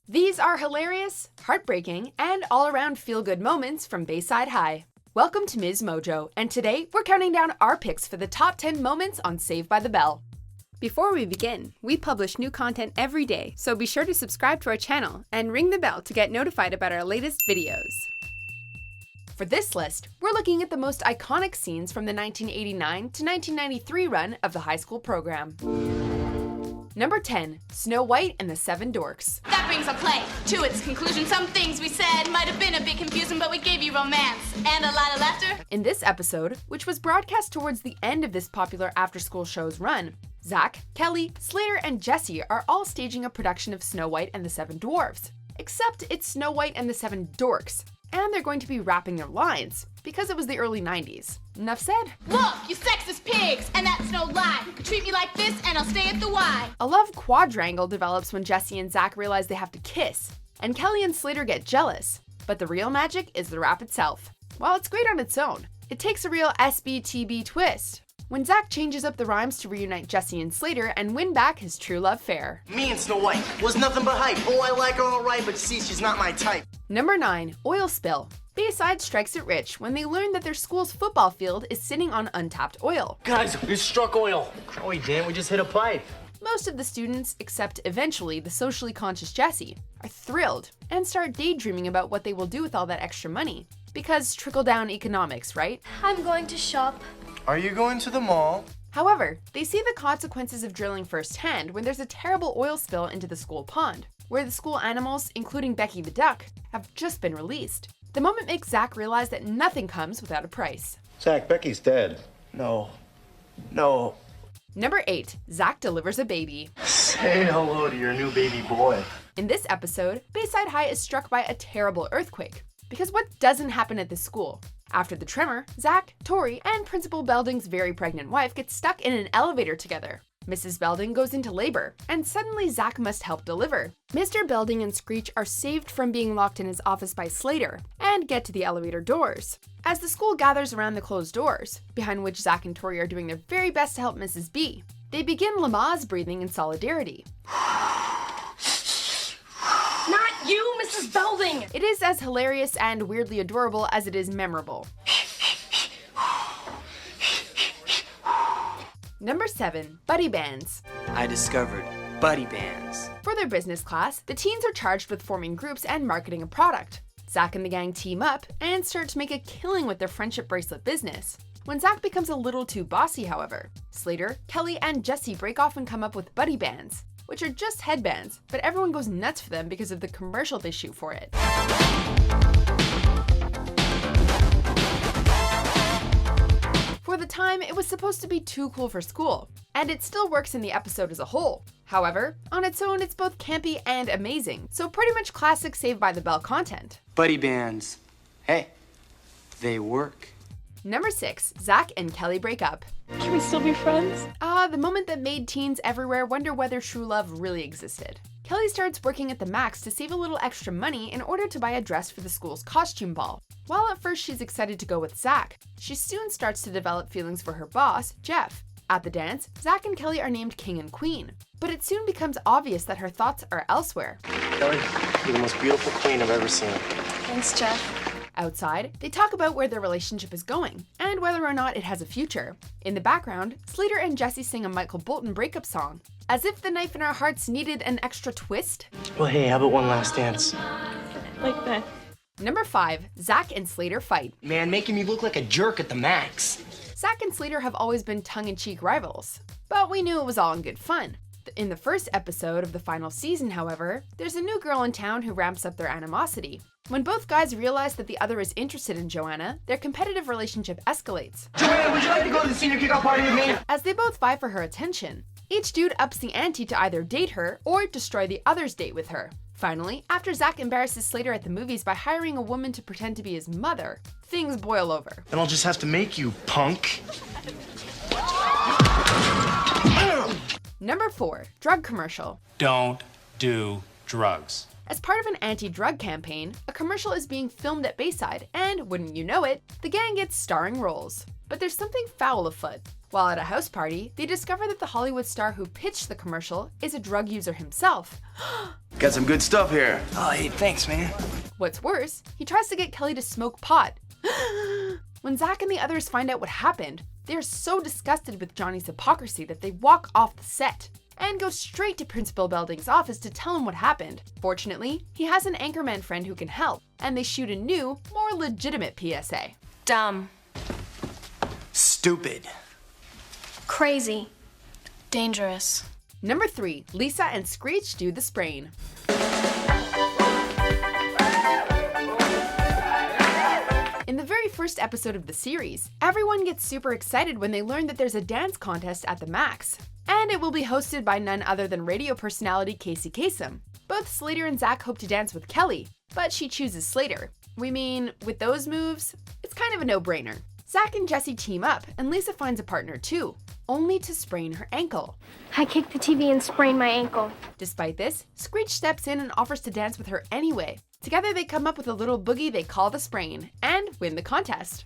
These are hilarious, heartbreaking, and all-around feel-good moments from Bayside High. Welcome to Ms. Mojo, and today we're counting down our picks for the top 10 moments on Saved by the Bell. Before we begin, we publish new content every day, so be sure to subscribe to our channel and ring the bell to get notified about our latest videos. For this list, we're looking at the most iconic scenes from the 1989 to 1993 run of the high school program. Number 10, Snow White and the Seven Dorks. That brings a play to its conclusion. Some things we said might have been a bit confusing, but we gave you romance and a lot of laughter. In this episode, which was broadcast towards the end of this popular after-school show's run, Zach, Kelly, Slater, and Jesse are all staging a production of Snow White and the Seven Dwarfs. Except it's Snow White and the Seven Dorks, and they're going to be rapping their lines, because it was the early 90s. Enough said. Look, you sexist pigs, and that's no lie. You can treat me like this, and I'll stay at the Y. A love quadrangle develops when Jesse and Zach realize they have to kiss, and Kelly and Slater get jealous. But the real magic is the rap itself. While it's great on its own, it takes a real SBTB twist when Zach changes up the rhymes to reunite Jesse and Slater and win back his true love fair. Me and Snow White was nothing but hype. Oh, I like her alright, but see, she's not my type. Number 9, Oil Spill. Bayside strikes it rich when they learn that their school's football field is sitting on untapped oil. Guys, we struck oil. No, we didn't. We just hit a pipe. Most of the students, except eventually the socially conscious Jesse, are thrilled and start daydreaming about what they will do with all that extra money. Because trickle-down economics, right? I'm going to shop. Are you going to the mall? However, they see the consequences of drilling firsthand when there's a terrible oil spill into the school pond, where the school animals, including Becky the duck, have just been released. The moment makes Zach realize that nothing comes without a price. Zach, Becky's dead. No. Number 8, Zach delivers a baby. Say hello to your new baby boy. In this episode, Bayside High is struck by a terrible earthquake. Because what doesn't happen at this school? After the tremor, Zach, Tori, and Principal Belding's very pregnant wife get stuck in an elevator together. Mrs. Belding goes into labor, and suddenly Zach must help deliver. Mr. Belding and Screech are saved from being locked in his office by Slater, and get to the elevator doors. As the school gathers around the closed doors, behind which Zach and Tori are doing their very best to help Mrs. B, they begin Lamaze breathing in solidarity. Not you, Mrs. Belding! It is as hilarious and weirdly adorable as it is memorable. Number 7, Buddy Bands. I discovered buddy bands. For their business class, the teens are charged with forming groups and marketing a product. Zach and the gang team up and start to make a killing with their friendship bracelet business. When Zach becomes a little too bossy, however, Slater, Kelly, and Jesse break off and come up with buddy bands, which are just headbands, but everyone goes nuts for them because of the commercial they shoot for it. For the time, it was supposed to be too cool for school, and it still works in the episode as a whole. However, on its own, it's both campy and amazing, so pretty much classic Saved by the Bell content. Buddy bands. Hey, they work. Number 6, Zach and Kelly break up. Can we still be friends? The moment that made teens everywhere wonder whether true love really existed. Kelly starts working at the Max to save a little extra money in order to buy a dress for the school's costume ball. While at first she's excited to go with Zach, she soon starts to develop feelings for her boss, Jeff. At the dance, Zach and Kelly are named king and queen, but it soon becomes obvious that her thoughts are elsewhere. Kelly, you're the most beautiful queen I've ever seen. Thanks, Jeff. Outside, they talk about where their relationship is going and whether or not it has a future. In the background, Slater and Jesse sing a Michael Bolton breakup song. As if the knife in our hearts needed an extra twist. Well, hey, how about one last dance? Like that. Number 5, Zach and Slater fight. Man, making me look like a jerk at the Max. Zach and Slater have always been tongue-in-cheek rivals, but we knew it was all in good fun. In the first episode of the final season, however, there's a new girl in town who ramps up their animosity. When both guys realize that the other is interested in Joanna, their competitive relationship escalates. Joanna, would you like to go to the senior kickoff party with me? As they both vie for her attention, each dude ups the ante to either date her or destroy the other's date with her. Finally, after Zach embarrasses Slater at the movies by hiring a woman to pretend to be his mother, things boil over. Then I'll just have to make you, punk. Number 4, drug commercial. Don't do drugs. As part of an anti-drug campaign, a commercial is being filmed at Bayside, and wouldn't you know it, the gang gets starring roles. But there's something foul afoot. While at a house party, they discover that the Hollywood star who pitched the commercial is a drug user himself. Got some good stuff here. Oh, hey, thanks, man. What's worse, he tries to get Kelly to smoke pot. When Zach and the others find out what happened, they are so disgusted with Johnny's hypocrisy that they walk off the set and go straight to Principal Belding's office to tell him what happened. Fortunately, he has an anchorman friend who can help, and they shoot a new, more legitimate PSA. Dumb. Stupid. Crazy. Dangerous. Number 3, Lisa and Screech do the sprain. In the very first episode of the series, everyone gets super excited when they learn that there's a dance contest at the Max. And it will be hosted by none other than radio personality Casey Kasem. Both Slater and Zach hope to dance with Kelly, but she chooses Slater. We mean, with those moves, it's kind of a no-brainer. Zach and Jesse team up, and Lisa finds a partner too, only to sprain her ankle. I kicked the TV and sprained my ankle. Despite this, Screech steps in and offers to dance with her anyway. Together they come up with a little boogie they call the sprain, and win the contest.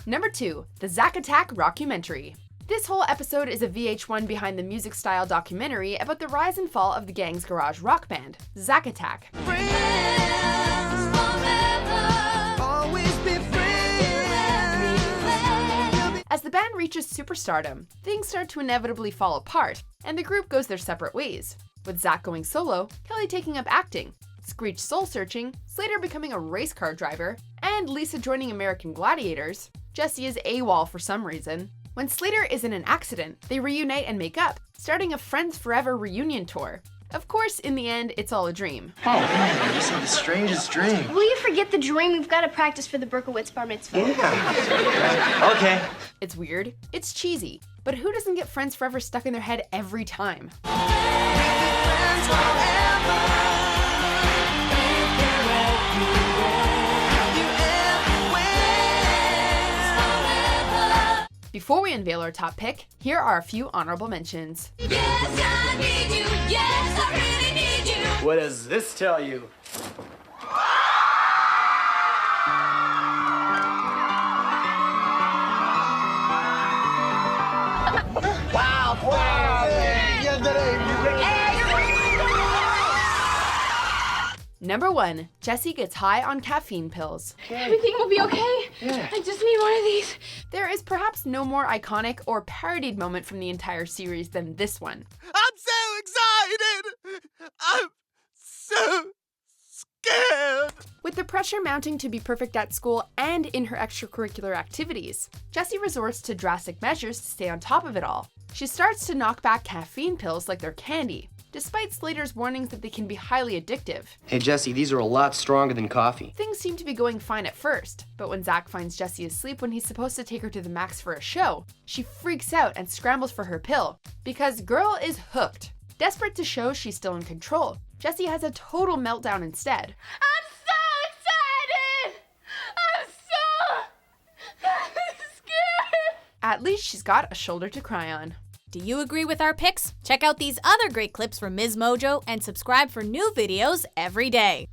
Number 2, the Zack Attack Rockumentary. This whole episode is a VH1 behind the music style documentary about the rise and fall of the gang's garage rock band, Zack Attack. As the band reaches superstardom, things start to inevitably fall apart, and the group goes their separate ways. With Zach going solo, Kelly taking up acting, Screech soul-searching, Slater becoming a race car driver, and Lisa joining American Gladiators. Jesse is AWOL for some reason. When Slater is in an accident, they reunite and make up, starting a Friends Forever reunion tour. Of course, in the end, it's all a dream. Oh, man, I just had the strangest dream. Will you forget the dream? We've got to practice for the Berkowitz bar mitzvah. Yeah. Okay. It's weird, it's cheesy, but who doesn't get Friends Forever stuck in their head every time? Before we unveil our top pick, here are a few honorable mentions. Yes, I need you. Yes, I really need you. What does this tell you? Number 1, Jesse gets high on caffeine pills. Everything will be okay. Yeah. I just need one of these. There is perhaps no more iconic or parodied moment from the entire series than this one. I'm so excited! I'm so scared! With the pressure mounting to be perfect at school and in her extracurricular activities, Jessie resorts to drastic measures to stay on top of it all. She starts to knock back caffeine pills like they're candy, despite Slater's warnings that they can be highly addictive. Hey, Jesse, these are a lot stronger than coffee. Things seem to be going fine at first, but when Zach finds Jessie asleep when he's supposed to take her to the Max for a show, she freaks out and scrambles for her pill, because girl is hooked. Desperate to show she's still in control, Jessie has a total meltdown instead. I'm so excited! I'm so scared! At least she's got a shoulder to cry on. Do you agree with our picks? Check out these other great clips from Ms. Mojo and subscribe for new videos every day.